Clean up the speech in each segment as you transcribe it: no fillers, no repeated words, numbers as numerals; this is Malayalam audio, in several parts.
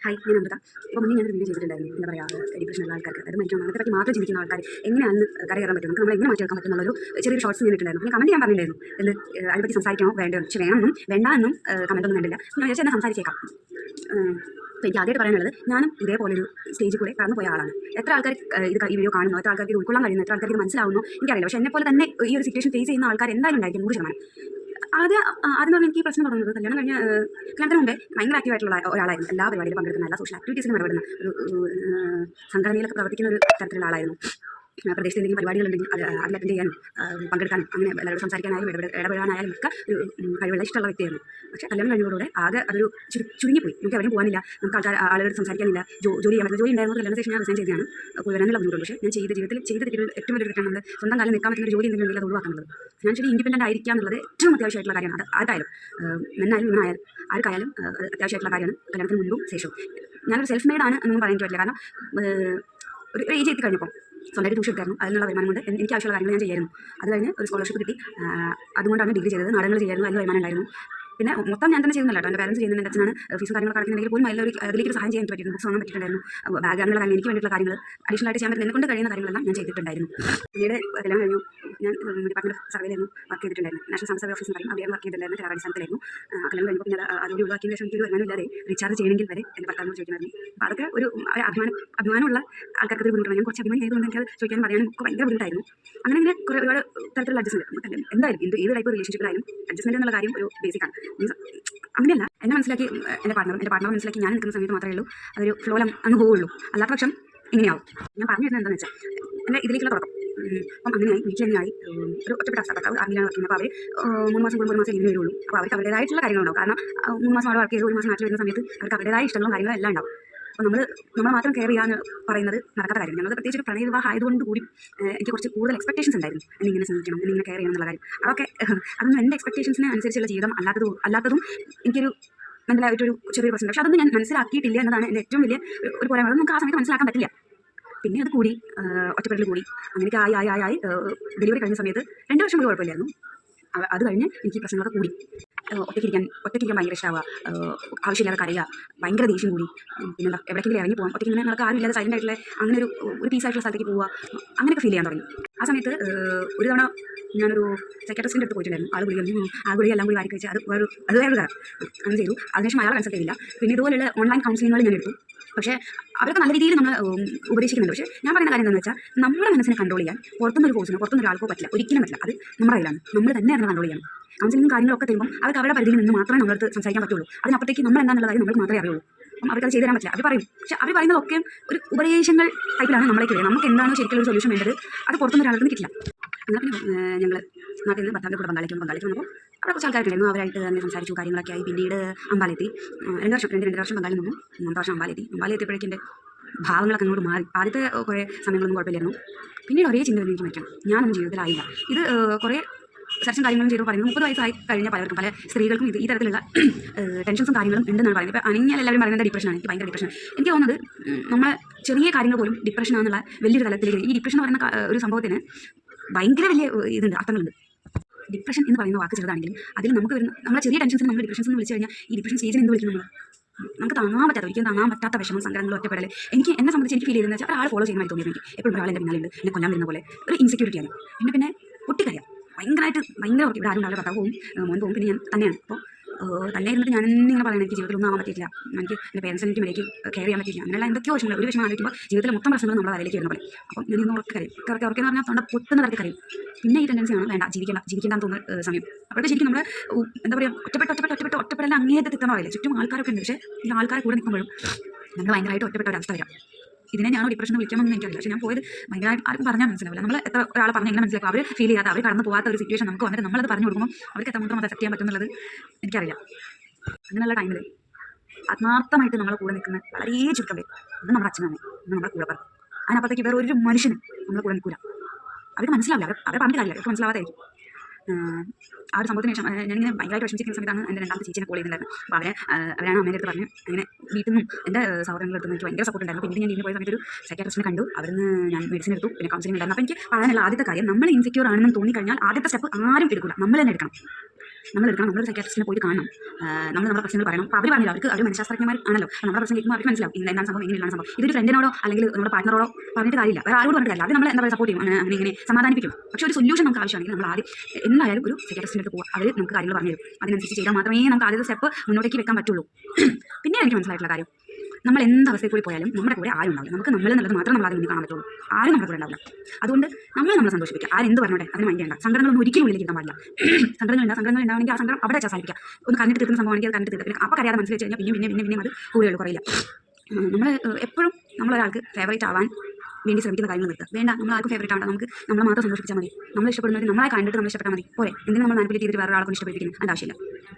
ഹായ്, ഞാൻ അമൃത. ഇപ്പോൾ മുന്നേ ഞാനൊരു വീഡിയോ ചെയ്തിട്ടുണ്ടായിരുന്നു. എന്താ പറയുക, ഡിപ്രഷനുള്ള ആൾക്കാർക്ക് അത് മരിക്കണം അങ്ങനത്തെ പറ്റി മാത്രം ചിന്തിക്കുന്ന ആൾക്കാർ എങ്ങനെയാണ് കരകയറാൻ പറ്റും, നമുക്ക് നമ്മൾ എങ്ങനെ മാറ്റിയെടുക്കാൻ പറ്റുന്നുള്ളൊരു ചെറിയൊരു ഷോർട്സ് ചെയ്തിട്ടുണ്ടായിരുന്നു. പിന്നെ കമൻറ്റ് ഞാൻ പറഞ്ഞിട്ടുണ്ടായിരുന്നു എന്ത് അതിനെപ്പറ്റി സംസാരിക്കണോ വേണ്ടോ, പക്ഷേ വേണമെന്നും വേണ്ടാന്നും കമൻറ്റൊന്നും കണ്ടില്ല. ഞാൻ വിചാരിച്ചാൽ എന്നെ സംസാരിച്ചേക്കാം. അപ്പോൾ എനിക്ക് ആദ്യമായിട്ട് പറയാനുള്ളത്, ഞാനും ഇതേപോലൊരു സ്റ്റേജിൽ കൂടെ കടന്നു പോയ ആളാണ്. എത്ര ആൾക്കാർ ഈ വീഡിയോ കാണുന്നു, എത്ര ആൾക്കാർക്ക് ഇത് ഉൾക്കൊള്ളാൻ കഴിയുന്നു, എത്ര ആൾക്കാർക്ക് ഇത് മനസ്സിലാവുന്നു എനിക്കറിയില്ല. പക്ഷേ എന്നെപ്പോലെ തന്നെ ഈ ഒരു സിറ്റുവേഷൻ ഫേസ് ചെയ്യുന്ന ആൾക്കാർ എന്തായാലും ഉണ്ടായിരിക്കും 100%. ആദ്യം തന്നെ എനിക്ക് ഈ പ്രശ്നം തുടങ്ങുന്നത് കല്യാണത്തിന് മുമ്പേ ഭയങ്കര ആക്റ്റീവായിട്ടുള്ള ഒരാളായിരുന്നു. എല്ലാ പരിപാടിയിലും പങ്കെടുക്കുന്ന, എല്ലാ സോഷ്യൽ ആക്ടിവിറ്റീസിലും ഇടപെടുന്ന ഒരു സംഘടനയിലൊക്കെ പ്രവർത്തിക്കുന്ന ഒരു തരത്തിലുള്ള ആളായിരുന്നു. പ്രദേശത്ത് എന്തെങ്കിലും പരിപാടികളുണ്ടെങ്കിൽ അതിൽ അറ്റൻഡ് ചെയ്യാനും പങ്കെടുക്കാനും അങ്ങനെ എല്ലാവരോടും സംസാരിക്കാനായാലും ഇടപെടാനായാലും ഒക്കെ ഒരു കഴിവുള്ള ഇഷ്ടമുള്ള വ്യക്തിയായിരുന്നു. പക്ഷേ കല്യാണം കഴിഞ്ഞതോടെ ആകെ അതൊരു ചുരുങ്ങിപ്പോയി. നമുക്ക് എവിടെയും പോകാനില്ല, നമുക്ക് ആളുകളോട് സംസാരിക്കാനില്ല, ജോലി ചെയ്യാൻ പറ്റുന്ന ജോലി ഉണ്ടായിരുന്നു. കല്യാണ ശേഷം ഞാൻ റിസൈൻ ചെയ്തതാണ്, പോയി വരാനുള്ള ബുദ്ധിമുട്ടുണ്ട്. പക്ഷേ ഞാൻ ജീവിതത്തിൽ ചെയ്ത തെറ്റുകൾ ഏറ്റവും വലിയ തെറ്റാണ് നമ്മൾ സ്വന്തം കാലം നിൽക്കാൻ പറ്റുന്ന ഒരു ജോലി എന്തെങ്കിലും അത് ഒഴിവാക്കുന്നത്. ഫിനാൻഷ്യലി ഇൻഡിപെൻഡൻ്റ് ആയിരിക്കുക എന്നുള്ളത് ഏറ്റവും അത്യാവശ്യമായിട്ടുള്ള കാര്യമാണ്. അത് ആർക്കായാലും, മെന്നായാലും ഇവനായാലും ആർക്കായാലും അത്യാവശ്യമായിട്ടുള്ള കാര്യമാണ് കല്യാണത്തിന് മുമ്പും ശേഷവും. ഞാനൊരു സെൽഫ് മെയ്ഡ് ആണ് എന്നൊന്നും പറയാൻ പറ്റില്ല. കാരണം ഒരു ഏജ് എത്തി കഴിഞ്ഞപ്പോൾ സ്വന്തമായിട്ട് ട്യൂഷൻ എടുത്തായിരുന്നു. അതിനുള്ള വരുമാനം കൊണ്ട് എനിക്ക് ആവശ്യമുള്ള കാര്യങ്ങൾ ഞാൻ ചെയ്യായിരുന്നു. അത് കഴിഞ്ഞ് ഒരു സ്കോളർഷിപ്പ് കിട്ടി, അതുകൊണ്ടാണ് ഡിഗ്രി ചെയ്തത്. നാടകങ്ങൾ ചെയ്യായിരുന്നു, അതിന് വരുമാനം ഉണ്ടായിരുന്നു. പിന്നെ മൊത്തം ഞാൻ തന്നെ ചെയ്യുന്നില്ല കേട്ടോ, എൻ്റെ പാരൻസ് ചെയ്യുന്നുണ്ട്. എൻ്റെ അച്ഛനാണ് ഫീസും കാര്യങ്ങളൊക്കെ അടക്കുന്നുണ്ടെങ്കിൽ പോലും അതിലേക്ക് സഹായം ചെയ്യാൻ പറ്റിയിട്ടുണ്ട്. ബുക്സ് വാങ്ങാൻ പറ്റിയിട്ടുണ്ടായിരുന്നു. ബാഗ് അങ്ങനെയുള്ള കാര്യം, എനിക്ക് വേണ്ടിയിട്ടുള്ള കാര്യങ്ങൾ അഡീഷണൽ ആയിട്ട് ചെയ്യാൻ പറ്റുന്ന എന്നെക്കൊണ്ട് കഴിയുന്ന കാര്യങ്ങളെല്ലാം ഞാൻ ചെയ്തിട്ടുണ്ടായിരുന്നു. പിന്നീട് കല്യാണം കഴിഞ്ഞു. ഞാൻ ഡിപ്പാർട്ട്മെൻറ്റ് സർവേയിലായിരുന്നു വർക്ക് ചെയ്തിട്ടുണ്ടായിരുന്നു. നാഷണൽ സർവീസ് ഓഫീസ് പറയും, അവിടെ വർക്ക് ചെയ്തിട്ടുണ്ടായിരുന്നു. കരാറടിസ്ഥാനത്തിലായിരുന്നു. കല്യാണം കഴിഞ്ഞപ്പോൾ പിന്നെ അതുകൂടി ഒഴിവാക്കിയതിന് ശേഷം എനിക്ക് വരുമാനമില്ലാതെ റീചാർജ് ചെയ്യണമെങ്കിൽ വരെ എൻ്റെ ഭർത്താവിനോട് ചോദിക്കുമായിരുന്നു. അപ്പോൾ അതൊക്കെ ഒരു അഭിമാനമുള്ള ആൾക്കാർക്ക് ഒരു ബുദ്ധിമുട്ടാണ്. ഞാൻ കുറച്ച് അഭിമാനം ആയതുകൊണ്ട് എനിക്കത് ചോദിക്കാനും പറയാനും ഒക്കെ ഭയങ്കര ബുദ്ധിമുട്ടായിരുന്നു. അങ്ങനെ ഇങ്ങനെ ഒരുപാട് തരത്തിലുള്ള അഡ്ജസ്റ്റ്മെൻറ്റ് എന്തായാലും ഏത് ടൈപ്പ് റിലേഷൻഷിപ്പിലായാലും അഡ്ജസ്റ്റ്മെൻറ്റ് എന്നുള്ള കാര്യം ഒരു ബേസിക്കാണ്. അങ്ങനെയല്ല, എന്നെ മനസ്സിലാക്കി എൻ്റെ പാർട്ണർ മനസ്സിലാക്കി ഞാൻ നിൽക്കുന്ന സമയത്ത് മാത്രമേ ഉള്ളൂ അതൊരു ഫ്ലോയിൽ അങ്ങ് പോവുള്ളൂ. അല്ലാത്ത പക്ഷം ഇങ്ങനെയാവും. ഞാൻ പറഞ്ഞു വരുന്നത് എന്താണെന്ന് വെച്ചാൽ, എൻ്റെ ഇതിലേക്കുള്ള തുടക്കം അപ്പം അങ്ങനെയായി. വീട്ടിൽ തന്നെയായി ഒരു ഒറ്റപ്പെട്ട അവസ്ഥ. ഭർത്താവ് ആർമിയിലാണ് വർക്ക് ചെയ്യുന്നത്. അപ്പോൾ അവർ 3 മാസം കൂടുമ്പോൾ 1 മാസം ലീവിന് വരുള്ളൂ. അപ്പോൾ അവർക്ക് അവരുടേതായിട്ടുള്ള കാര്യങ്ങളുണ്ടാവും. കാരണം 3 മാസം അവിടെ വർക്ക് ചെയ്ത് 1 മാസം നാട്ടിൽ വരുന്ന സമയത്ത് അവർക്ക് അവരുടേതായ ഇഷ്ടങ്ങളും കാര്യങ്ങളും എല്ലാം ഉണ്ടാവും. അപ്പോൾ നമ്മൾ മാത്രം കെയർ ചെയ്യാന്ന് പറയുന്നത് നടക്കാത്ത കാര്യം. ഞങ്ങൾ പ്രത്യേകിച്ച് ഒരു പ്രണയ വിവാഹം ആയതുകൊണ്ട് കൂടി എനിക്ക് കുറച്ച് കൂടുതൽ എക്സ്പെക്ടേഷൻസ് ഉണ്ടായിരുന്നു. എന്നിങ്ങനെ സ്നേഹിക്കണം, എന്നിങ്ങനെ കെയർ ചെയ്യണം എന്നുള്ള കാര്യം. അതൊന്നും എൻ്റെ എക്സ്പെക്ടേഷൻസിന് അനുസരിച്ചുള്ള ജീവിതം അല്ലാത്തതും എനിക്കൊരു മെൻ്റലായിട്ടൊരു ചെറിയ പ്രശ്നം. പക്ഷേ അതൊന്നും ഞാൻ മനസ്സിലാക്കിയിട്ടില്ല എന്നതാണ് എൻ്റെ ഏറ്റവും വലിയ ഒരു പോരായ്മ. നമുക്ക് ആ സമയത്ത് മനസ്സിലാക്കാൻ പറ്റില്ല. പിന്നെ അത് കൂടി, ഒറ്റപ്പെടൽ കൂടി, അങ്ങനെയൊക്കെ ആയി ഡെലിവറി കഴിഞ്ഞ സമയത്ത് 2 വർഷം പോലും കുഴപ്പമില്ലായിരുന്നു. അത് കഴിഞ്ഞ് എനിക്ക് പ്രശ്നങ്ങളൊക്കെ കൂടി. ഒറ്റയ്ക്കിരിക്കാൻ ഭയങ്കര ഇഷ്ടമാവുക, ആവശ്യമില്ലാതെ കരയുക, ഭയങ്കര ദേഷ്യം കൂടി. പിന്നെന്താ, എവിടേക്കെങ്കിലും ഇറങ്ങി പോകാം, ഒറ്റയ്ക്ക് ഇങ്ങനെ നമുക്ക് ആരും ഇല്ലാതെ സൈലൻ്റ് ആയിട്ടുള്ള അങ്ങനെ ഒരു പീസായിട്ടുള്ള സ്ഥലത്തേക്ക് പോവുക, അങ്ങനെയൊക്കെ ഫീൽ ചെയ്യാൻ തുടങ്ങി. ആ സമയത്ത് ഒരു തവണ ഞാനൊരു സൈക്കാട്രിസ്റ്റിൻ്റെ അടുത്ത് പോയിട്ടുണ്ടായിരുന്നു. ആ ഗുളിക എല്ലാം കൂടി വാരി കഴിച്ച് അത് വേറൊരു തരം അങ്ങനെ ചെയ്തു. അതിനുശേഷം അയാളെ കൺസൾട്ട് ചെയ്തില്ല. പിന്നെ ഇതുപോലെയുള്ള ഓൺലൈൻ കൗൺസിലിങ്ങുകൾ ഞാൻ എടുത്തു. പക്ഷേ അവരൊക്കെ നല്ല രീതിയിൽ നമ്മൾ ഉപദേശിക്കുന്നുണ്ട്. പക്ഷേ ഞാൻ പറയുന്ന കാര്യം എന്താണെന്ന് വെച്ചാൽ, നമ്മുടെ മനസ്സിനെ കൺട്രോൾ ചെയ്യാൻ പുറത്തുനിന്നൊരു കോഴ്സിനോ പുറത്തുനിന്നൊരു ആൾക്കോ പറ്റില്ല, ഒരിക്കലും പറ്റില്ല. അത് നമ്മുടെ കയ്യിലാണ്, നമ്മൾ തന്നെ അതിനെ കൺട്രോൾ ചെയ്യണം. കൗൺസിലിങ്ങും കാര്യങ്ങളൊക്കെ തരുമ്പോൾ അവർക്ക് അവരുടെ പരിധിയിൽ നിന്ന് മാത്രമേ നമ്മളടുത്ത് സംസാരിക്കാൻ പറ്റുള്ളൂ. അതിനപ്പുറത്തേക്ക് നമ്മൾ എന്താണെന്നുള്ള കാര്യം നമുക്ക് മാത്രമേ അറിയുള്ളൂ. അപ്പം അവർക്കത് ചെയ്തു തരാൻ പറ്റില്ല. അവർ പറയും, പക്ഷേ അവർ പറയുന്നതൊക്കെ ഒരു ഉപദേശങ്ങൾ ടൈപ്പിലാണ് നമ്മളേക്ക് വരിക. നമുക്ക് എന്താണോ ശരിക്കും ഒരു സൊല്യൂഷൻ വേണ്ടത് അത് പുറത്തുനിന്ന് ഒരാൾക്ക് കിട്ടില്ല. എന്നാൽ പിന്നെ ഞങ്ങൾ നാട്ടിൽ നിന്ന് ഭർത്താവിൻ്റെ കൂടെ ബംഗാളിലേക്ക് വന്നപ്പോൾ അവിടെ കുറച്ച് ആൾക്കാരുണ്ടായിരുന്നു. അവരായിട്ട് തന്നെ സംസാരിച്ചു, കാര്യങ്ങളൊക്കെ ആയി. പിന്നീട് അമ്പാലെത്തി. 2 വർഷം ബംഗാളിൽ നിന്നു. 3 വർഷം അമ്പാലെത്തി എത്തിയപ്പോഴേക്കും എൻ്റെ ഭാവങ്ങളൊക്കെ അങ്ങോട്ട് മാറി. ആദ്യത്തെ കുറേ സമയങ്ങളൊന്നും കുഴപ്പമില്ലായിരുന്നു. പിന്നീട് ഒരേ ചിന്ത എനിക്ക് വയ്ക്കണം, ഞാനൊന്നും ജീവിതത്തിലായില്ല. ഇത് കുറേ സെർച്ചും കാര്യങ്ങളും ചെയ്തു പറയുന്നത് 30 വയസ്സായി കഴിഞ്ഞ പല സ്ത്രീകൾക്കും ഈ തരത്തിലുള്ള ടെൻഷൻസും കാര്യങ്ങളും ഉണ്ടെന്നാണ് പറയുന്നത്. ഇപ്പോൾ അണിഞ്ഞാൽ എല്ലാവരും പറയുന്നത് ഡിപ്രഷനാണ്. എനിക്ക് ഭയങ്കര ഡിപ്രഷൻ. എനിക്ക് തോന്നുന്നത് നമ്മൾ ചെറിയ കാര്യങ്ങൾ പോലും ഡിപ്രഷനാണെന്നുള്ള വലിയൊരു തലത്തിലേക്ക്, ഈ ഡിപ്രഷൻ എന്ന് പറയുന്ന ഒരു സംഭവത്തിന് ഭയങ്കര വലിയ ഇതുണ്ട്, അർത്ഥങ്ങളുണ്ട്. ഡിപ്രഷൻ എന്ന് പറയുന്ന വാക്ക് ചെറുതാണെങ്കിലും അതിൽ നമുക്ക് വരുന്ന നമ്മളെ ചെറിയ ടെൻഷൻസിന് നമ്മൾ ഡിപ്രഷൻസ് എന്ന് വിളിച്ചു കഴിഞ്ഞാൽ, ഈ ഡിപ്രഷൻ സ്റ്റേജിന് എന്ത് വിളിക്കും നമുക്ക് ഒരിക്കലും താങ്ങാൻ പറ്റാത്ത വിഷമം, സങ്കടങ്ങൾ, ഒറ്റപ്പെടൽ. എന്നെ സംബന്ധിച്ച് എനിക്ക് ഫീൽ ചെയ്തതെന്ന് വെച്ചാൽ ഒരാൾ ഫോളോ ചെയ്യുന്നതായി തോന്നിയത്. എനിക്ക് എപ്പോഴും ഒരാളെൻ്റെ പിന്നാലുണ്ട്, എന്നെ കൊല്ലാൻ വരുന്ന പോലെ ഒരു ഇൻസെക്യൂരിറ്റിയാണ്. പിന്നെ പൊട്ടിക്കറിയാം ഭയങ്കര ഓക്കെ. ഇവിടെ ആരും ഉണ്ടാവില്ല, ഭർത്താവ് പോവും, മോൻ പോവും, പിന്നെ ഞാൻ തന്നെയാണ്. അപ്പോൾ തന്നെ ഇരുന്നിട്ട് ഞാൻ ഇങ്ങനെ പറയുന്നത് എനിക്ക് ജീവിതത്തിലൊന്നും ആവാൻ പറ്റില്ല, എനിക്ക് എൻ്റെ പേരൻസിന് എനിക്ക് മേലേക്ക് കെയർ ചെയ്യാൻ പറ്റില്ല, അങ്ങനെയുള്ള എന്തൊക്കെയോ വിഷമങ്ങൾ. ഒരു വിഷമം ആലോചിക്കുമ്പോൾ ജീവിതത്തിലെ മൊത്തം പ്രശ്നങ്ങൾ നമ്മുടെ തലയിലേക്ക് വരുന്ന പോലെ. അപ്പം ഞാൻ ഇന്ന് ഉറക്കെന്ന് പറഞ്ഞാൽ തൊണ്ട പൊട്ടുന്ന തരത്തിൽ കരയും. പിന്നെ ഈ ടെൻഡൻസിയാണ് വേണ്ട, ജീവിക്കേണ്ടാന്ന് തോന്നുന്ന സമയം. അപ്പോഴൊക്കെ ശരിക്കും നമ്മൾ എന്താ പറയുക, ഒറ്റപ്പെടൽ അങ്ങേയത്തെ എത്തുന്ന പറയില്ല. ചുറ്റും ആൾക്കാരൊക്കെ ഉണ്ട്, പക്ഷേ ഈ ആൾക്കാരെ കൂടെ നിൽക്കുമ്പോഴും നമ്മൾ ഭയങ്കരമായിട്ട് ഒറ്റപ്പെട്ട ഒരവസ്ഥ വരാം. ഇതിനെ ഞാനോ ഡിപ്രഷൻ വിളിക്കണമെന്ന് എനിക്കറിയില്ല. പക്ഷേ ഞാൻ പോയത് ഭയങ്കരമായിട്ട് ആർക്കും പറഞ്ഞാൽ മനസ്സിലാവില്ല. നമ്മൾ എത്ര ഒരാളെ പറഞ്ഞാൽ എങ്ങനെ മനസ്സിലാക്കും, അവർ ഫീൽ ചെയ്യാതെ, അവർ കടന്നു പോകാത്ത ഒരു സിറ്റുവേഷൻ നമുക്ക് വന്നിട്ട് നമ്മളത് പറഞ്ഞു കൊടുക്കുമ്പോൾ അവർക്ക് എത്രമാത്രം അത് അക്സെപ്റ്റ് ചെയ്യാൻ പറ്റുന്നുള്ളത് എനിക്കറിയാം. അങ്ങനെയുള്ള ടൈമിൽ ആത്മാർത്ഥമായിട്ട് നമ്മളെ കൂടെ നിൽക്കുന്ന വളരെ ചുരുക്കം പേര്, ഇത് നമ്മുടെ അച്ഛനാണ്, ഇത് നമ്മുടെ കൂടെ പറയും. അതിനപ്പുറത്തേക്ക് വേറെ ഒരു മനുഷ്യനും നമ്മളെ കൂടെ നിൽക്കില്ല. അവർക്ക് മനസ്സിലാവില്ല, അവർ പറഞ്ഞ കാര്യമില്ല, അവർക്ക് മനസ്സിലാവാതായിരിക്കും. ആ ഒരു സംഭവത്തിന് ശേഷം ഞാനിങ്ങനെ ഭയങ്കരമായിട്ട് വിഷമിച്ചിരിക്കുന്ന സമയത്താണ് എൻ്റെ 2ാമത്തെ ചേച്ചിനെ കോൾ ചെയ്തിട്ടുണ്ടായിരുന്നു. അപ്പോൾ അവരാണ് അമ്മേൻ്റെ അടുത്ത് പറഞ്ഞ് അങ്ങനെ വീട്ടിൽ നിന്നും എൻ്റെ സഹോദരങ്ങളുടെ അടുത്ത് എനിക്ക് ഭയങ്കര സപ്പോർട്ട് ഉണ്ടായിരുന്നു. പിന്നെ ഞാൻ ഇതിന് പോയ സമയത്ത് ഒരു സൈക്കാട്രിസ്റ്റിനെ കണ്ടു. അവിടുന്ന് ഞാൻ മെഡിസിൻ എടുത്തു, പിന്നെ കൗൺസിലിംഗ് ഉണ്ടായിരുന്നു. അപ്പോൾ എനിക്ക് പറയാനുള്ള ആദ്യത്തെ കാര്യം, നമ്മൾ ഇൻസെക്യൂർ ആണെന്ന് തോന്നിക്കഴിഞ്ഞാൽ ആദ്യത്തെ സ്റ്റെപ്പ് ആരും എടുക്കില്ല, നമ്മൾ തന്നെ എടുക്കണം. നമ്മൾ എടുക്കണം, നമ്മളൊരു സൈക്കാട്രിസ്റ്റിനെ പോയിട്ട് കാണണം, നമ്മൾ നമ്മുടെ പ്രശ്നങ്ങൾ പറയണം. അപ്പോൾ അവർ പറഞ്ഞില്ല, അവർ മനഃശാസ്ത്രജ്ഞന്മാർ ആണല്ലോ, അപ്പോൾ നമ്മുടെ പ്രശ്നം കേൾക്കുമ്പോൾ അവർക്ക് മനസ്സിലാവും എന്താണ് സംഭവം, എങ്ങനെയാണ് സംഭവം. ഇതൊരു ഫ്രണ്ടിനോടോ അല്ലെങ്കിൽ നമ്മുടെ പാർട്ട്ണറോടോ പറഞ്ഞിട്ട് കാര്യമില്ല, വേറെ ആരോട് പറഞ്ഞിട്ട് കാര്യമില്ല. അത് നമ്മൾ എന്താ പറയുക, സപ്പോർട്ട് ചെയ്യും, അങ്ങനെ ഇങ്ങനെ സമാധാനിപ്പിക്കും. പക്ഷേ ഒരു സൊല്യൂഷൻ നമുക്ക് ആവശ്യമാണെങ്കിൽ നമ്മൾ ആദ്യം എന്തായാലും ഒരു സൈക്കാട്രിസ്റ്റിൻ്റെ അടുത്ത് പോകുക, അവർ നമുക്ക് കാര്യങ്ങൾ പറഞ്ഞു തരും. അതിനനുസരിച്ച് ചെയ്താൽ മാത്രമേ നമുക്ക് ആദ്യത്തെ സ്റ്റെപ്പ് മുന്നോട്ടേക്ക് വെക്കാൻ പറ്റുള്ളൂ. പിന്നെ എനിക്ക് മനസ്സിലായിട്ടുള്ള കാര്യം, നമ്മൾ എന്ത് അവസ്ഥയിൽ കൂടി പോയാലും നമ്മുടെ കൂടെ ആരും ഉണ്ടാവില്ല. നമുക്ക് നമ്മൾ എന്നുള്ളത് മാത്രം നമ്മൾ അതിൽ കാണാൻ പറ്റുള്ളൂ, ആരും നമ്മുടെ കൂടെ ഉണ്ടാവില്ല. അതുകൊണ്ട് നമ്മളെ സന്തോഷിപ്പിക്കുക, ആരെന്ത് പറഞ്ഞോട്ടെ അതിന് മൈൻഡ് ചെയ്യണ്ട. സങ്കടങ്ങളൊന്നും ഒരിക്കലും ഉള്ളിൽ ഇരുത്താൻ പാടില്ല. സങ്കടങ്ങൾ ഉണ്ടാവണമെങ്കിൽ ആ സങ്കടം അവിടെ അവസാനിപ്പിക്കുക. ഒന്ന് കണ്ടിട്ട് തീർക്കുന്ന സംഭവമാണെങ്കിൽ അത് കണ്ടിട്ട് തീർക്കുക. പിന്നെ അപ്പോൾ അറിയാതെ മനസ്സിൽ വെച്ച് കഴിഞ്ഞാൽ പിന്നെ അത് കൂടുതലുള്ളൂ, കുറയില്ല. നമ്മൾ എപ്പോഴും നമ്മളൊരാൾക്ക് ഫേവറേറ്റ് ആവാൻ വേണ്ടി ശ്രമിക്കുന്ന കാര്യങ്ങൾ നിർത്തുക. വേണ്ട, നമ്മൾ ആർക്കും ഫേവറേറ്റ് ആവണ്ട, നമുക്ക് നമ്മളെ മാത്രം സന്തോഷിപ്പിച്ചാൽ മതി. നമ്മൾ ഇഷ്ടപ്പെടുന്നവർ നമ്മളെ കണ്ടിട്ട് നമ്മൾ ഇഷ്ടപ്പെട്ടാൽ മതി. പോരെ, എന്തിനും നമ്മൾ മാനിപ്പുലേറ്റ് ചെയ്തിട്ട് വേറെ ഒരാളെ ഇഷ്ടപ്പെട്ടിരിക്കുന്നു, അതിൻ്റെ ആവശ്യമില്ല.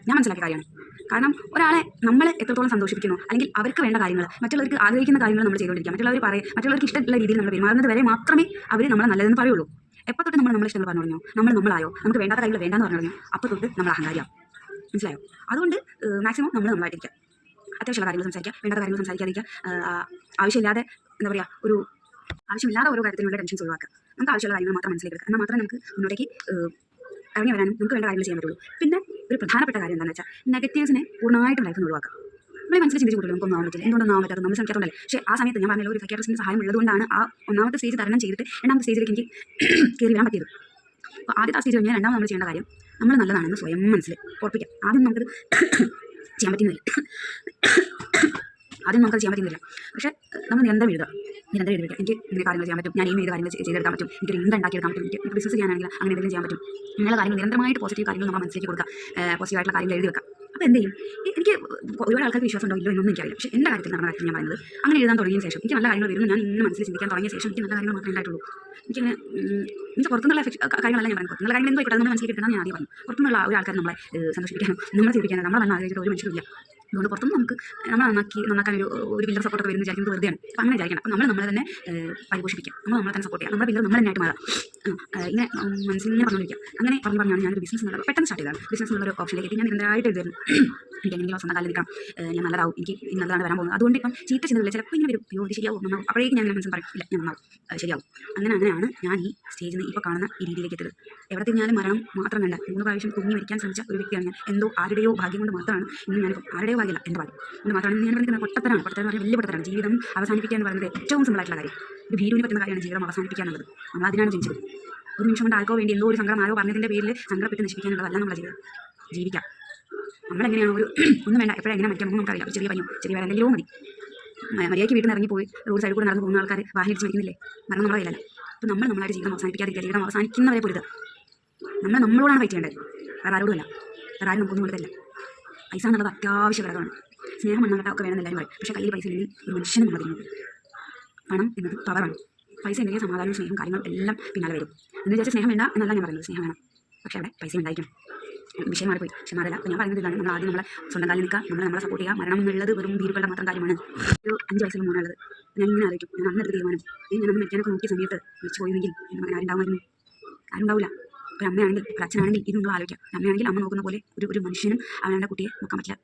ഞാൻ മനസ്സിലാക്കിയ കാര്യമാണ്. കാരണം ഒരാളെ നമ്മൾ എത്രത്തോളം സന്തോഷിപ്പിക്കുന്നു, അല്ലെങ്കിൽ അവർക്ക് വേണ്ട കാര്യങ്ങൾ, മറ്റുള്ളവർക്ക് ആഗ്രഹിക്കുന്ന കാര്യങ്ങൾ നമ്മൾ ചെയ്തുകൊണ്ടിരിക്കുക, മറ്റുള്ളവർക്ക് ഇഷ്ടമുള്ള രീതിയിൽ നമ്മൾ പെരുമാറുന്നത് വരെ മാത്രമേ അവർ നമ്മളെ നല്ലതെന്ന് പറയുള്ളൂ. എപ്പോൾ തൊട്ട് നമ്മളെ ഇഷ്ടങ്ങൾ പറഞ്ഞു തുടങ്ങിയോ, നമ്മളായോ, നമുക്ക് വേണ്ടാത്ത കാര്യങ്ങൾ വേണ്ടാന്ന് പറഞ്ഞു തുടങ്ങിയോ, അപ്പോൾ തൊട്ട് നമ്മൾ അഹങ്കാരിയാവും. മനസ്സിലായോ? അതുകൊണ്ട് മാക്സിമം നമ്മളായിട്ടിരിക്കുക. അത്യാവശ്യമുള്ള കാര്യങ്ങൾ സംസാരിക്കുക, വേണ്ടാത്ത കാര്യങ്ങൾ സംസാരിക്കാതിരിക്കുക. ആവശ്യമില്ലാതെ എന്താ പറയുക, ആവശ്യമില്ലാതെ ഓരോ കാര്യത്തിലുള്ള ടെൻഷൻസ് ഒഴിവാക്കുക. നമുക്ക് ആവശ്യമുള്ള കാര്യങ്ങൾ മാത്രം മനസ്സിലേക്ക് എടുക്കുക. എന്നാൽ മാത്രമേ നമുക്ക് മുന്നോട്ടേക്ക് ഇറങ്ങി വരാനും നമുക്ക് വേണ്ട കാര്യങ്ങൾ ചെയ്യാൻ പറ്റുള്ളൂ. പിന്നെ ഒരു പ്രധാനപ്പെട്ട കാര്യം എന്താണെന്ന് വെച്ചാൽ, നെഗറ്റീവ്സിനെ പൂർണ്ണമായിട്ടും ലൈഫിൽ നിന്ന് ഒഴിവാക്കുക. നമ്മൾ മനസ്സിൽ ചിന്തിച്ച് കൂട്ടില്ല, നമുക്കൊന്നും ആവാൻ പറ്റില്ല, എന്തുകൊണ്ടൊന്നും ആവാൻ പറ്റാതെ നമ്മൾ ശ്രമിക്കാറുണ്ടല്ലേ. പക്ഷേ ആ സമയത്ത് ഞാൻ പറഞ്ഞല്ലോ, ഒരു സൈക്കാട്രിസ്റ്റിൻ്റെ സഹായം ഉള്ളതുകൊണ്ടാണ് ആ ഒന്നാമത്തെ സ്റ്റേജ് തരണം ചെയ്തിട്ട് രണ്ടാമത്തെ സ്റ്റേജിലേക്ക് എനിക്ക് കയറി വരാൻ പറ്റിയത്. അപ്പോൾ ആദ്യത്തെ സ്റ്റേജ് കഴിഞ്ഞാൽ രണ്ടാമത് നമ്മൾ ചെയ്യേണ്ട കാര്യം, നമ്മൾ നല്ലതാണെന്ന് സ്വയം മനസ്സിൽ ഉറപ്പിക്കാം. ആദ്യം നമുക്കത് ചെയ്യാൻ പറ്റുന്നില്ല, പക്ഷേ നമ്മൾ നിരന്തരം എഴുതുക. എനിക്ക് ഇങ്ങനെ കാര്യങ്ങൾ ചെയ്യാൻ പറ്റും, ഞാൻ ഈ കാര്യങ്ങൾ ചെയ്തെടുക്കാൻ പറ്റും, എനിക്കൊരു ഇൻകം ഉണ്ടാക്കിയെടുക്കാൻ പറ്റും, എനിക്ക് ബിസിനസ് ചെയ്യാനാണെങ്കിൽ അങ്ങനെ എന്തെങ്കിലും ചെയ്യാൻ പറ്റും. ഇങ്ങനെയുള്ള കാര്യങ്ങൾ നിരന്തരമായിട്ട് പോസിറ്റീവ് കാര്യങ്ങൾ നമ്മൾ മനസ്സിലേക്ക് കൊടുക്കുക, പോസിറ്റീവായിട്ടുള്ള കാര്യങ്ങൾ എഴുതി വെക്കുക. അപ്പോൾ എന്ത് ചെയ്യും, എനിക്ക് ഒരുപാട് ആൾക്കാർക്ക് വിശ്വാസം ഉണ്ടോ ഇല്ലോ എന്നൊന്നും എനിക്കറിയില്ല. പക്ഷേ എൻ്റെ കാര്യത്തിൽ നടന്ന കാര്യത്തിൽ ഞാൻ പറയുന്നത്, അങ്ങനെ എഴുതാൻ തുടങ്ങിയ ശേഷം എനിക്ക് നല്ല കാര്യങ്ങൾ വരുന്നു, ഞാൻ ഇന്ന് മനസ്സിൽ ചിന്തിക്കാൻ തുടങ്ങിയ ശേഷം എനിക്ക് നല്ല കാര്യങ്ങൾ മാത്രമേ ഉണ്ടായിട്ടുള്ളൂ. എനിക്കിങ്ങനെ പുറത്തുനിന്നുള്ള കാര്യങ്ങളല്ല ഞാൻ പറയുന്നത്, പുറത്തുനിന്നുള്ള കാര്യങ്ങൾ എന്തോ ഇപ്പോൾ നമ്മൾ മനസ്സിലേക്ക് കിട്ടണമെന്ന് ഞാൻ ആദ്യം പറഞ്ഞു. പുറത്തുനിന്നുള്ള ഒരു ആൾക്കാർ നമ്മളെ സന്തോഷിപ്പിക്കാനോ നമ്മളെ ചിരിപ്പിക്കാനോ നമ്മളെ തന്നെ ആഗ്രഹിച്ചിട്ട് ഒരു മനുഷ്യരില്ല. അതുകൊണ്ട് പുറത്തുനിന്ന് നമുക്ക് നമ്മൾ നന്നാക്കാൻ ഒരു ബിൽഡർ സപ്പോർട്ടൊക്കെ വരുന്ന വിചാരിക്കുന്നത് വെറുതെയാണ്. അപ്പോൾ അങ്ങനെ വിചാരിക്കണം. അപ്പോൾ നമ്മളെ തന്നെ പരിപോഷിപ്പിക്കുക, നമ്മളെ തന്നെ സപ്പോർട്ട് ചെയ്യുക, നമ്മുടെ ബിൽഡർ നമ്മൾ തന്നെയായിട്ട് മാറാം. ഇങ്ങനെ മനസ്സിങ്ങനെ പറഞ്ഞുകൊണ്ടിരിക്കുക. അങ്ങനെ പറഞ്ഞാണ് ഞാനൊരു ബിസിനസ് എന്നുള്ള പെട്ടെന്ന് സ്റ്റാർട്ട് ചെയ്തതാണ്. ബിസിനസ് എന്നുള്ളൊരു ഓപ്ഷനിലേക്ക് ഞാൻ നിരന്തരമായിട്ട് എഴുതുന്നു. എനിക്ക് എങ്ങനെയെങ്കിലും സ്വന്തം കാലിൽ നിൽക്കണം, ഞാൻ നല്ലതാവും, എനിക്ക് നല്ലതാണ് വരാൻ പോകുന്നത്. അതുകൊണ്ട് ഇപ്പം ചീത്ത ചിന്തകളിൽ ചിലപ്പോൾ ഇങ്ങനെ വരും, ഇത് ശരിയാവും, നന്നാവും. അപ്പോഴേക്കും ഞാൻ മനസ്സിൽ പറയും, ഇല്ല ഞാൻ നന്നാവും, ശരിയാവും. അങ്ങനെയാണ് ഞാൻ ഈ സ്റ്റേജിൽ നിന്ന് ഇപ്പോൾ കാണുന്ന ഈ രീതിയിലേക്ക് എത്തിയത്. എവിടെ തിരിഞ്ഞാലും മരണം മാത്രം കണ്ട 3 പ്രാവശ്യം തൂങ്ങി മരിക്കാൻ ശ്രമിച്ച ഒരു വ്യക്തിയാണ് ഞാൻ. എന്തോ ആരുടെയോ ഭാഗ്യം കൊണ്ട് മാത്രമാണ് ഇന്ന് ഞാനിപ്പോൾ, ആരുടെയോ ഭാഗ്യമല്ല, എൻ്റെ ഭാഗ്യം കൊണ്ട് മാത്രമാണ് ഞാൻ പറയുന്നത്. പൊട്ടത്തരാണ് പറഞ്ഞാൽ വലിയ പൊട്ടത്തരാണ്. ജീവിതം അവസാനിപ്പിക്കുക എന്ന് പറയുന്നത് ഏറ്റവും സിമ്പിളായിട്ടുള്ള കാര്യം, ഒരു ഭീരുവിന് പറ്റുന്ന കാര്യമാണ് ജീവിതം അവസാനിപ്പിക്കുക എന്നുള്ളത്. നമ്മൾ അതിനാണ് ജനിച്ചത്. ഒരു നിമിഷം കൊണ്ട് ആർക്കോ വേണ്ടി എന്തോ ഒരു സങ്കടം ആരോ പറഞ്ഞതിൻ്റെ പേരിൽ സങ്കടപ്പെട്ട് നശിപ്പിക്കാനുള്ളതല്ല നമ്മുടെ ജീവിതം. ജീവിക്കാം. നമ്മളെങ്ങനെയാണ് ഒന്നും വേണ്ട, എപ്പോഴും എങ്ങനെ മരിക്കാമെന്ന് നമുക്കറിയാം. ഒരു ചെറിയ പനിയോ ചെറിയ വേറെ എന്തെങ്കിലും മതി. മര്യാദയ്ക്ക് വീട്ടിൽ നിന്ന് ഇറങ്ങിപ്പോയി റോഡ് സൈഡിൽ കൂടെ നടന്നു പോകുന്ന ആൾക്കാർ വാഹനം ഇടിച്ച് മരിക്കുന്നില്ലേ? മരണം നമ്മളെ കയ്യിലല്ല. അപ്പോൾ നമ്മളായിട്ട് ജീവിതം അവസാനിപ്പിക്കാതിരിക്കുക, ജീവിതം അവസാനിക്കുന്നവരെ പൊരുത്. നമ്മളോടാണ് ഫൈറ്റ് ചെയ്യേണ്ടത്, വേറെ ആരോടുമല്ല. വേറെ ആരും നമുക്കൊന്നും കൊടുത്തില്ല. പൈസ എന്നുള്ളത് അത്യാവശ്യ ഘടകമാണ്. സ്നേഹം എണ്ണകട്ട ഒക്കെ വേണമെന്ന് എല്ലാവരും പറയും. പക്ഷേ കയ്യിൽ പൈസ ഇല്ലെങ്കിൽ ഒരു മനുഷ്യനും നമ്മളതിനുണ്ട്. പണം എന്നത് പവറാണ്. പൈസ ഉണ്ടെങ്കിൽ സമാധാനവും സ്നേഹവും കാര്യങ്ങൾ എല്ലാം പിന്നാലെ വരും. എന്ന് വിചാരിച്ച് സ്നേഹം വേണ്ട എന്നല്ല ഞാൻ പറയുന്നത്, സ്നേഹം വേണം. പക്ഷേ അവിടെ പൈസ ഉണ്ടായിരിക്കണം. വിഷയം മാറിപ്പോയി, പക്ഷെ മാറില്ല. അപ്പോൾ ഞാൻ പറയുന്നത് ഇതാണ്, നമ്മൾ ആദ്യം സ്വന്തം കാലിൽ നിൽക്കുക, നമ്മളെ സപ്പോർട്ട് ചെയ്യുക. മരണം എന്നുള്ളത് വെറും ഭീരുക്കളുടെ മാത്രം കാര്യമാണ്. ഒരു 5 വയസ്സിൽ മോനുള്ളത് ഞാൻ ഇങ്ങനെ ആലോചിക്കും, ഞാൻ അന്നെടുത്ത തീരുമാനം, ഞാൻ അന്ന് മരിക്കാനൊക്കെ നോക്കിയ സമയത്ത് മരിച്ചു പോയിരുന്നെങ്കിൽ ആരുണ്ടാവുമായിരുന്നു? ആരുണ്ടാവില്ല. ഒരു അമ്മയാണെങ്കിൽ ഒരു അച്ഛനാണെങ്കിൽ ഇത് നിങ്ങൾ ആലോചിക്കാം. അമ്മയാണെങ്കിൽ അമ്മ നോക്കുന്ന പോലെ ഒരു മനുഷ്യനും അവൻ്റെ കുട്ടിയെ നോക്കാൻ പറ്റില്ല.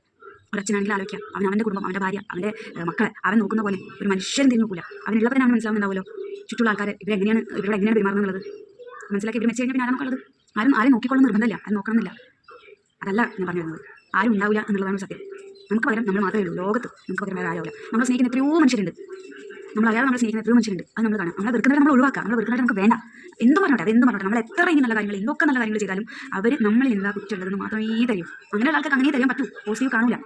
ഒരു അച്ഛനാണെങ്കിൽ ആലോചിക്കാം, അവൻ്റെ കുടുംബം, അവൻ്റെ ഭാര്യ, അവൻ്റെ മക്കളെ അവൻ നോക്കുന്ന പോലെ ഒരു മനുഷ്യൻ തിരിഞ്ഞു നോക്കില്ല. അവനുള്ളപ്പോൾ തന്നെ അവൻ മനസ്സിലാവുന്നുണ്ടാവുമല്ലോ ചുറ്റുള്ള ആൾക്കാർ ഇവരെങ്ങനെയാണ് പെരുമാറുന്നുള്ളത്. മനസ്സിലാക്കി ഇവർ മെസ്സേജ് കഴിഞ്ഞാൽ പിന്നെ നമുക്കുള്ളത് ആരും നോക്കിക്കൊള്ളുന്ന നിർബന്ധമില്ല, അത് നോക്കണമെന്നില്ല. അതല്ല ഞാൻ പറഞ്ഞു വരുന്നത്, ആരും ഉണ്ടാവില്ല എന്നുള്ളതാണ് സത്യം. നമുക്ക് പകരം നമ്മൾ മാത്രമേ ഉള്ളൂ ലോകത്ത്, നമുക്ക് പകരം വേറെ ആരാവില്ല. നമ്മളെ സ്നേഹിക്കുന്ന എത്രയോ മനുഷ്യരുണ്ട്, നമ്മളറിയാതെ നമ്മൾ സ്നേഹിക്കുന്ന എത്രയോ മനുഷ്യരുണ്ട്. അത് നമ്മൾ കാണാം. നമ്മളെ വെറുക്കുന്നവരെ നമ്മൾ ഒഴിവാക്കുക, നമ്മളെ വെറുക്കുന്നവരെ നമുക്ക് വേണ്ട. എന്ത് പറഞ്ഞോട്ടെ നമ്മൾ എത്ര ഇനി നല്ല കാര്യങ്ങൾ എന്തൊക്കെ നല്ല കാര്യങ്ങൾ ചെയ്താലും അവർ നമ്മളിൽ എന്താ കുറ്റമുള്ളതെന്ന് മാത്രമേ തരൂ. അങ്ങനെയുള്ള ആൾക്കാർക്ക് അങ്ങനെ തരാൻ പറ്റൂ. പോസിറ്റീവ് കാണൂല,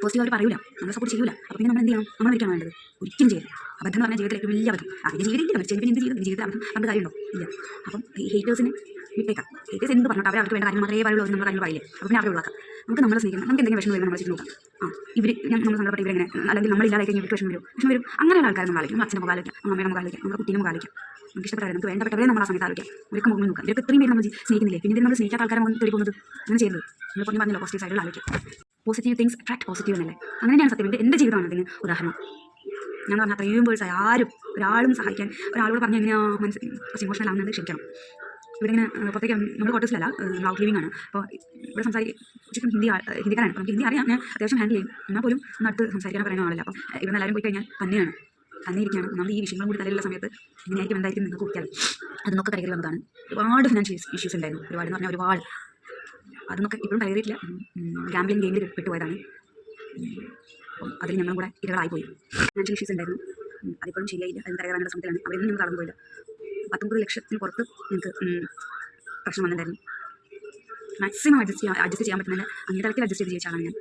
പോസിറ്റീവ് അവർ പറയൂല, നമ്മളെ സപ്പോർട്ട് ചെയ്യൂല. അപ്പോൾ പിന്നെ നമ്മൾ എന്ത് ചെയ്യണം? നമ്മൾ ഒരിക്കലും വേണ്ടത് ഒരിക്കലും ചെയ്യണം. അബദ്ധം എന്ന് പറഞ്ഞാൽ ജീവിതത്തിൽ ഏറ്റവും വലിയ അബദ്ധം. അതിൻ്റെ ജീവിതത്തിൽ മരിച്ചു കഴിഞ്ഞാൽ എന്ത് ജീവിതത്തിൽ അബദ്ധം പറഞ്ഞ കാര്യമുണ്ടോ? ഇല്ല. അപ്പം ഈ ഹേറ്റേഴ്സിനെ വിട്ടേക്കാം. ഹേറ്റേഴ്സ് എന്ത് പറഞ്ഞോട്ടെ, അവർക്ക് വേണ്ട കാര്യം മാത്രമേ പറയുള്ളൂ, നമ്മൾ കാര്യങ്ങൾ പറയില്ലേ. അപ്പോൾ പിന്നെ അവരെ ഒഴിവാക്കാം. നമുക്ക് നമ്മളെ സ്നേഹിക്കണം. നമുക്ക് എന്തെങ്കിലും വിഷമം വരുമ്പോൾ നമ്മൾ നോക്കാം, നമ്മൾ സങ്കടപ്പെട്ട് ഇവരെങ്ങനെ, അല്ലെങ്കിൽ നമ്മളില്ലാതെ കഴിഞ്ഞാൽ ഇവർക്ക് വിഷമം വരും. അങ്ങനെയുള്ള ആൾക്കാരെ നമ്മൾ ആലോചിക്കും. അച്ഛൻ്റെ മുഖാലിക്കാം, അമ്മയുടെ മുഖാലിക്കാം, നമ്മുടെ കുട്ടീനെ മുഖാലിക്കാം. നമുക്ക് ഇഷ്ടപ്പെട്ടവരെ, നമുക്ക് വേണ്ടപ്പെട്ടവരെ നമ്മൾ ആ സമയത്ത് ആലോചിക്കാം. ഇവർക്ക് മുഖം നോക്കാം. ഇവർക്ക് ഇത്രയും പേര് നമ്മൾ സ്നേഹിക്കുന്നില്ലേ, പിന്നെ നമ്മൾ സ്നേഹിക്കാത്ത ആൾക്കാരെ മുഖം തേടി പോകുന്നത് അങ്ങനെ ചെയ്തത്. നമ്മൾ പൊന്നു പറഞ്ഞല്ലോ, പോസിറ്റീവ് സൈഡിൽ ആലോചിക്കാം. പോസിറ്റീവ് തിങ്സ് അട്രാക്ട് പോസിറ്റീവ് എന്നല്ലേ, അങ്ങനെയാണ് സത്യം. എൻ്റെ ജീവിതമാണ് അതിന് ഉദാഹരണം. ഞാൻ പറഞ്ഞാൽ അത്രയും പേഴ്സായി ഒരാളും സഹായിക്കാൻ ഒരാളോട് പറഞ്ഞ് എങ്ങനെയാ കുറച്ച് ഇമോഷണൽ ആവുന്നത് ക്ഷമിക്കണം. ഇവിടെ ഇങ്ങനെ പുറത്തേക്ക് നമ്മൾ ക്വാർട്ടേഴ്സിലല്ല, ഔട്ട് ലിവിംഗ് ആണ്. അപ്പോൾ ഇവിടെ ചുറ്റും ഹിന്ദിക്കാരാണ്. അപ്പോൾ നമുക്ക് ഹിന്ദി അറിയാം, ഞാൻ അത്യാവശ്യം ഹാൻഡിൽ ചെയ്യും. എന്നാൽ പോലും നട്ട് സംസാരിക്കാൻ പറയുന്ന ആളല്ല. അപ്പം ഇവിടെ നിന്ന് എല്ലാവരും പോയി കഴിഞ്ഞാൽ തന്നെ ഇരിക്കുകയാണ്. നമ്മൾ ഈ വിഷയങ്ങളും കൂടി തലയിലുള്ള സമയത്ത് എങ്ങനെയായിരിക്കും എന്തായിരിക്കും നിങ്ങൾക്ക് കുറിക്കാതെ അതിനൊക്കെ കൈകറി വന്നതാണ്. ഒരുപാട് ഫിനാൻഷ്യൽ ഇഷ്യൂസ് ഉണ്ടായിരുന്നു, ഒരുപാട് എന്ന് പറഞ്ഞാൽ ഒരുപാട്. അതൊന്നൊക്കെ ഇപ്പോഴും കയറിയിട്ടില്ല. ഗാംബ്ലിംഗ് ഗെയിമിൽ പെട്ടുപോയതാണ്. അപ്പം അതിൽ ഞങ്ങളും കൂടെ ഇരകളായിപ്പോയി. ഫിനാൻഷ്യൽ ഇഷ്യൂസ് ഉണ്ടായിരുന്നു, അതിപ്പോഴും ശരിയായില്ല. അതിന് കയറാനുള്ള ശ്രമത്തിലാണ്. അവിടെ നിന്ന് ഞങ്ങൾ കടന്നു പോയില്ല. 19 ലക്ഷത്തിന് പുറത്ത് ഞങ്ങൾക്ക് പ്രശ്നം വന്നിട്ടുണ്ടായിരുന്നു. മാക്സിമം അഡ്ജസ്റ്റ് ചെയ്യാൻ പറ്റുന്നില്ല. അങ്ങേ തലത്തിൽ അഡ്ജസ്റ്റ് ചെയ്ത് ജയിച്ച ആളാണ് ഞാൻ.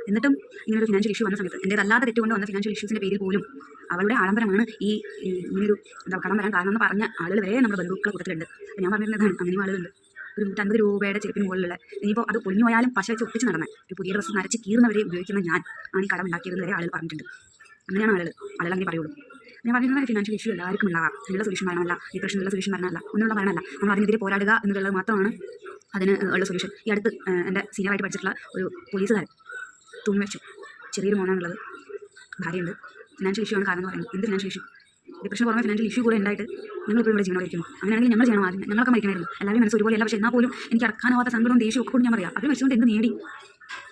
എന്നിട്ടും ഇങ്ങനൊരു ഫിനാൻഷ്യൽ ഇഷ്യൂ വന്ന സമയത്ത് എൻ്റേതല്ലാത്ത തെറ്റുകൊണ്ട് വന്ന ഫിനാൻഷ്യൽ ഇഷ്യൂസിൻ്റെ പേരിൽ പോലും അവളുടെ ആഡംബരമാണ് ഈ ഇങ്ങനൊരു കടം വരാൻ കാരണം എന്ന് പറഞ്ഞ ആളുകൾ വരെ നമ്മുടെ ബന്ധുക്കളെ കൂട്ടത്തിലുണ്ട്. ഞാൻ പറഞ്ഞിരുന്നതാണ്, അങ്ങനെയും ആളുകളുണ്ട്. ഒരു 150 രൂപയുടെ ചെരുപ്പിന് മുകളിലുള്ള, ഇനിയിപ്പോൾ അത് പൊളിഞ്ഞു പോയാലും പശ വെച്ച് ഒപ്പിച്ച് നടന്നത് ഒരു പുതിയ ഡ്രസ്സ് നരച്ച് കീറുന്നവരെ ഉപയോഗിക്കുന്ന ഞാൻ ആണ് ഈ കടം ഉണ്ടാക്കിയതെന്ന് വരെ ആളുകൾ പറഞ്ഞിട്ടുണ്ട്. അങ്ങനെയാണ് ആളുകൾ അങ്ങനെ പറയുള്ളൂ. ഞാൻ പറയുന്നത് ഫിനാൻഷ്യൽ ഇഷ്യൂ എല്ലാവർക്കും ഉണ്ടാകാം. അതിനുള്ള സൊല്യൂഷൻ മരണമല്ല, ഡിപ്രഷനുള്ള സൊല്യൂഷൻ മരണമല്ല, ഒന്നുള്ള മരണമല്ല. നമ്മൾ അതിനെതിരെ പോരാടുക എന്നുള്ളത് മാത്രമാണ് അതിന് ഉള്ള സൊല്യൂഷൻ. ഈ അടുത്ത് എൻ്റെ സീനിയറായിട്ട് പഠിച്ചിട്ടുള്ള ഒരു പോലീസുകാരൻ തൂങ്ങി വെച്ചു. ചെറിയൊരു മോനാണുള്ളത്, ഭാര്യയുണ്ട്. ഫിനാൻഷ്യൽ ഇഷ്യൂ ആണ് കാരണം എന്ന് പറയുന്നത്. എന്ത് ഫിനാൻഷ്യൽ ഇഷ്യൂ? ഡിപ്രഷൻ പുറമെ ഫിനാൻഷ്യൽ ഇഷ്യൂ കൂടെ ഉണ്ടായിട്ട് ഞങ്ങളിപ്പോൾ ഇവിടെ ജീവനമായിരിക്കുന്നു. അങ്ങനെയാണെങ്കിൽ ഞങ്ങൾ ചെയ്യണം ആദ്യം. ഞങ്ങളൊക്കെ മരിക്കണമായിരുന്നു. എല്ലാവരും മനസ്സ് ഒരുപോലെ അല്ല. പക്ഷേ എന്നാൽ പോലും എനിക്ക് അടക്കാനാവാത്ത സങ്കടവും ദേഷ്യവും ഒക്കെ കൊണ്ട് ഞാൻ പറയാം, അത് വെച്ചുകൊണ്ട് എന്ത് നേടി?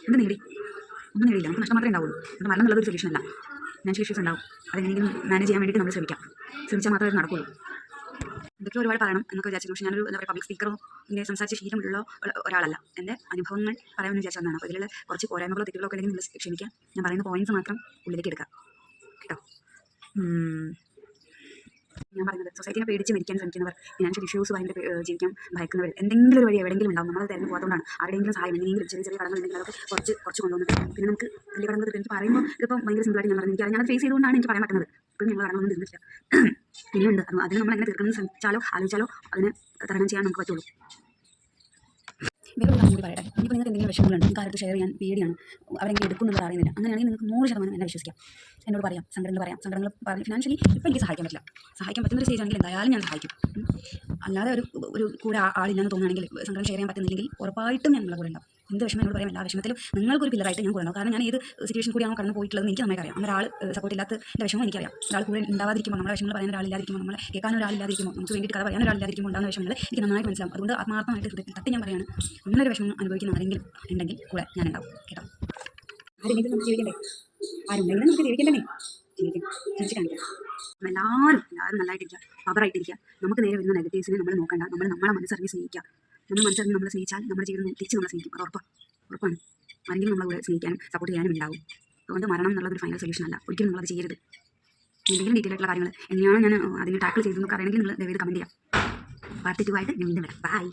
ഒന്നും നേടിയില്ല. നമുക്ക് നഷ്ടം മാത്രമേ ഉണ്ടാവുള്ളൂ. അത് മരണം എന്നുള്ളതൊരു സൊല്യൂഷൻ അല്ല. ഫിനാൻഷ്യൽ ഇഷ്യൂസ് ഉണ്ടാവും, അതെങ്ങനെയെങ്കിലും മാനേജ് ചെയ്യാൻ വേണ്ടിയിട്ട് നമ്മൾ ശ്രമിച്ചാൽ മാത്രമേ അത് നടക്കുള്ളൂ. ഇതൊക്കെ ഒരുപാട് പറയണം എന്നൊക്കെ വിചാരിച്ചു. പക്ഷേ ഞാനൊരു പബ്ലിക് സ്പീക്കറോ ഇങ്ങനെ സംസാരിച്ച ശീലമുള്ള ഒരാളല്ല. എൻ്റെ അനുഭവങ്ങൾ പറയാമെന്ന് വിചാരിച്ചു വന്നതാണ്. അപ്പോൾ ഇതിലുള്ള കുറച്ച് പോരായ്മകളോ തെറ്റുകളോ ഒക്കെ ഉണ്ടെങ്കിൽ നിങ്ങൾ ക്ഷമിക്കാം. ഞാൻ പറയുന്ന പോയിന്റ്സ് മാത്രം ഉള്ളിലേക്ക് എടുക്കാം കേട്ടോ. ഞാൻ പറയുന്നത് സൊസൈറ്റിനെ പേടിച്ച് മരിക്കാൻ ശ്രമിക്കുന്നവർ, ഫിനാൻഷ്യൽ ഇഷ്യൂസ് ഭയങ്കര ജീവിക്കാൻ ഭയക്കുന്നവർ, എന്തെങ്കിലും ഒരു വഴി എവിടെയെങ്കിലും ഉണ്ടാവും. നമ്മൾ തിരഞ്ഞു പോകാത്തതുകൊണ്ടാണ്. ആരുടെയെങ്കിലും സഹായം എങ്ങനെയെങ്കിലും ചെറിയ കടങ്ങൾ ഉണ്ടെങ്കിൽ അതൊക്കെ കുറച്ച് കൊണ്ടുവന്നിട്ട് പിന്നെ നമുക്ക് വലിയ കടങ്ങൾ എനിക്ക് പറയുമ്പോൾ ഇതിപ്പം ഭയങ്കര സിമ്പിളായിട്ട് ഞാൻ പറഞ്ഞു. ഞാനത് ഫേസ് ചെയ്തുകൊണ്ടാണ് എനിക്ക് പറയാൻ പറ്റുന്നത്. ഇപ്പോഴും ഞങ്ങൾ കടങ്ങളൊന്നും തീർന്നിട്ടില്ല, ഇനിയുണ്ട്. അതിന് നമ്മൾ എങ്ങനെ തീർക്കുന്നത് ആലോചിച്ചാലോ അതിനെ തരണം ചെയ്യാൻ നമുക്ക് പറ്റുള്ളൂ. വേറൊരു കാര്യം കൂടി പറയട്ടെ. ഇനിയിപ്പോൾ നിങ്ങൾക്ക് എന്തെങ്കിലും വിഷമങ്ങളുണ്ട്, നിങ്ങൾക്ക് ആരുടെ ഷെയർ ചെയ്യാൻ പേടിയാണ്, അവരെങ്കിലും എടുക്കുന്നുള്ളത് അറിയുന്നില്ല, അങ്ങനെയാണെങ്കിൽ നിങ്ങൾക്ക് 100% എന്നെ വിശ്വസിക്കാം. എന്നോട് പറയാം, സങ്കടങ്ങൾ പറഞ്ഞ് ഫിനാൻഷ്യലി ഇപ്പോൾ എനിക്ക് സഹായിക്കാൻ പറ്റുന്നൊരു സ്റ്റേജ് ആണെങ്കിൽ എന്തായാലും ഞാൻ സഹായിക്കും. അല്ലാതെ ഒരു കൂടെ ആളില്ലെന്ന് തോന്നുകയാണെങ്കിൽ, സങ്കടം ഷെയർ ചെയ്യാൻ പറ്റുന്നില്ലെങ്കിൽ ഉറപ്പായിട്ടും ഞാൻ നിങ്ങളെ കൂടെ ഉണ്ടാവും. എന്ത് വിഷമം എന്നോട് പറയാം, എല്ലാ വിഷമത്തിലും നിങ്ങൾക്കൊരു പില്ലറായിട്ട് ഞാൻ കൂടെ ഉണ്ടാവും. കാരണം ഞാൻ ഏത് സിറ്റുവേഷൻ കൂടിയാണോ കടന്നു പോയിട്ടുള്ളത് എനിക്ക് നന്നായിട്ട് അറിയാം. ഒരാൾ സപ്പോർട്ട് ഇല്ലാത്തതിൻ്റെ വിഷമം എനിക്കറിയാം. ഒരാൾ കൂടെ ഉണ്ടാവാതിരിക്കുമ്പോൾ, നമ്മുടെ വിഷമങ്ങൾ പറയാൻ ഒരാളില്ലാതിരിക്കുമ്പോൾ, നമ്മളെ കേൾക്കാൻ ഒരാളില്ലാതിരിക്കുമ്പോൾ, നമുക്ക് വേണ്ടിയിട്ട് കഥ പറയാൻ ഒരാളില്ലാതിരിക്കുമ്പോൾ ഉണ്ടാകുന്ന വിഷമങ്ങൾ എനിക്ക് നന്നായിട്ട് മനസ്സിലാവും. അതുകൊണ്ട് ആത്മാർത്ഥമായിട്ട് ഹൃദയത്തിൽ തട്ടി ഞാൻ പറയുകയാണ്, അങ്ങനൊരു വിഷമം അനുഭവിക്കുന്ന ആരെങ്കിലും ഉണ്ടെങ്കിൽ കൂടെ ഞാൻ ഉണ്ടാവും കേട്ടോ. ആരെങ്കിലും നമുക്ക് ജീവിക്കണ്ടേ? ആരുണ്ടെങ്കിലും നമുക്ക് ജീവിക്കണ്ടേ? ജീവിച്ച് കാണിക്കാം. എല്ലാവരും നല്ലതായിട്ടിരിക്കുക, പവറായിട്ടിരിക്കുക. നമുക്ക് നേരെ വരുന്ന നെഗറ്റീവ്സിനെ നമ്മൾ നോക്കണ്ട. നമ്മളെ മനസ്സറിഞ്ഞ് സ്നേഹിക്കുക. നമ്മൾ സ്നേഹിച്ചാൽ നമ്മുടെ ജീവിതം തിരിച്ച് നമ്മളെ സ്നേഹിക്കും. അത് ഉറപ്പാണ്. ആരെങ്കിലും നമ്മളെ കൂടെ സ്നേഹിക്കാനും സപ്പോർട്ട് ചെയ്യാനും ഉണ്ടാവും. അതുകൊണ്ട് മരണം എന്നുള്ളതൊരു ഫൈനൽ സൊല്യൂഷൻ അല്ല. ഒരിക്കലും നമ്മളത് ചെയ്യരുത്. എന്തെങ്കിലും ഡീറ്റെയിൽ ആയിട്ടുള്ള കാര്യങ്ങൾ എങ്ങനെയാണ് ഞാൻ അതിനെ ടാക്കിൾ ചെയ്തതെന്നൊക്കെ അറിയണമെങ്കിൽ നിങ്ങൾ ദയവായി കമൻറ്റ് ചെയ്യാം. പാർട്ട് 2 ആയിട്ട് ഞാൻ വീണ്ടും വരാം. ബൈ.